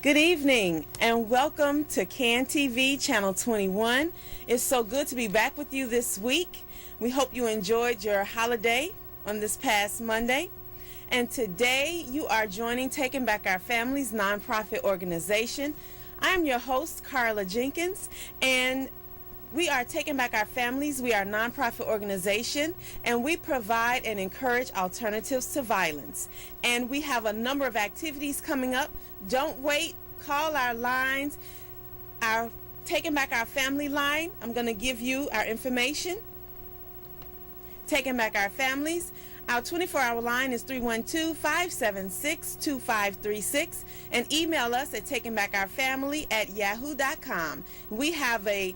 Good evening and welcome to CAN TV Channel 21. It's so good to be back with you this week. We hope you enjoyed your holiday on this past Monday. And today you are joining Taking Back Our Families nonprofit organization. I'm your host, Carla Jenkins, and we are Taking Back Our Families. We are a nonprofit organization, and we provide and encourage alternatives to violence. And we have a number of activities coming up. Don't wait. Call our lines, our Taking Back Our Family line. I'm going to give you our information. Taking Back Our Families. Our 24-hour line is 312-576-2536, and email us at takingbackourfamily@yahoo.com. We have a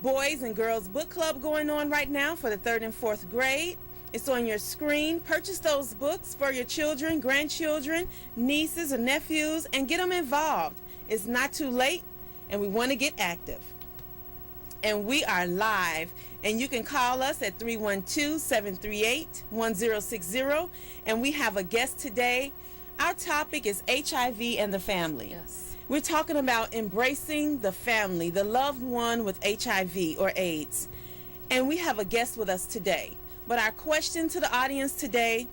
Boys and Girls Book Club going on right now for the 3rd and 4th grade. It's on your screen. Purchase those books for your children, grandchildren, nieces, and nephews, and get them involved. It's not too late, and we want to get active. And we are live, and you can call us at 312-738-1060, and we have a guest today. Our topic is HIV and the family. Yes. We're talking about embracing the family, the loved one with HIV or AIDS. And we have a guest with us today. But our question to the audience today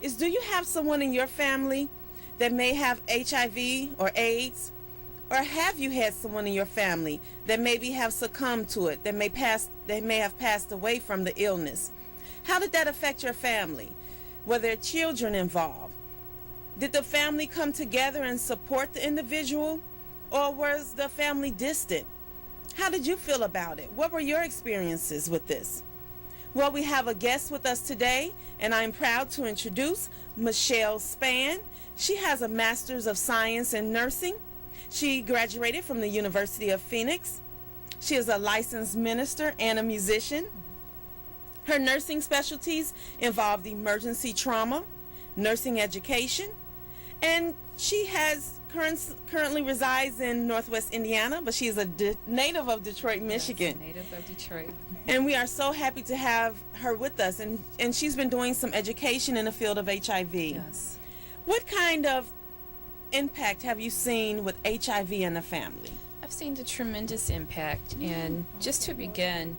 is, do you have someone in your family that may have HIV or AIDS? Or have you had someone in your family that maybe have succumbed to it, that may have passed away from the illness? How did that affect your family? Were there children involved? Did the family come together and support the individual, or was the family distant? How did you feel about it? What were your experiences with this? Well, we have a guest with us today, and I'm proud to introduce Michelle Spann. She has a Master's of Science in Nursing. She graduated from the University of Phoenix. She is a licensed minister and a musician. Her nursing specialties involve emergency trauma, nursing education, and she currently resides in Northwest Indiana, but she is a native of Detroit, Michigan. Yes, native of Detroit. And we are so happy to have her with us, and she's been doing some education in the field of HIV. Yes. What kind of impact have you seen with HIV in the family? I've seen the tremendous impact, and just to begin,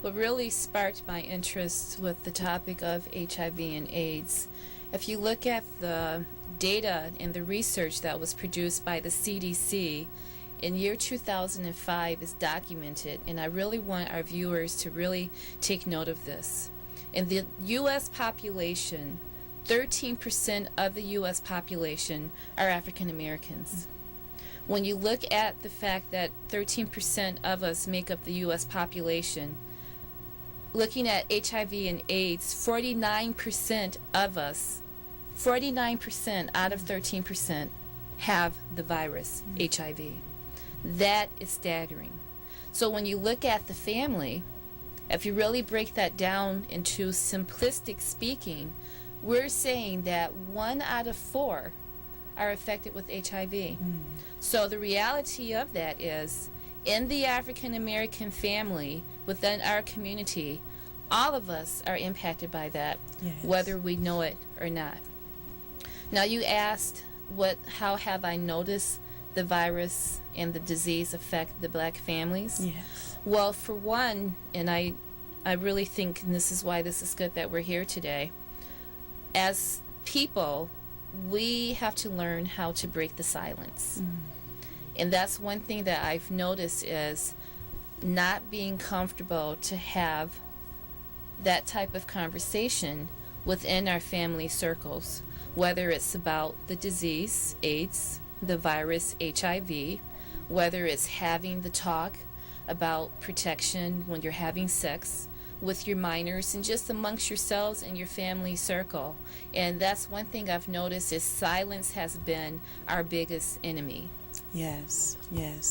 what really sparked my interest with the topic of HIV and AIDS, if you look at the data and the research that was produced by the CDC in year 2005 is documented, and I really want our viewers to really take note of this. In the U.S. population, 13% of the U.S. population are African Americans. When you look at the fact that 13% of us make up the U.S. population, looking at HIV and AIDS, 49% of us, 49% out of 13% have the virus, HIV. That is staggering. So when you look at the family, if you really break that down into simplistic speaking, we're saying that 1 out of 4 are affected with HIV. So the reality of that is, in the African American family, within our community, all of us are impacted by that, Yes. whether we know it or not. Now, you asked, how have I noticed the virus and the disease affect the black families? Yes. Well, for one, and I really think, and this is why this is good that we're here today, as people, we have to learn how to break the silence. And that's one thing that I've noticed is not being comfortable to have that type of conversation within our family circles, whether it's about the disease, AIDS, the virus, HIV, whether it's having the talk about protection when you're having sex with your minors and just amongst yourselves and your family circle. And that's one thing I've noticed is silence has been our biggest enemy. Yes. Yes.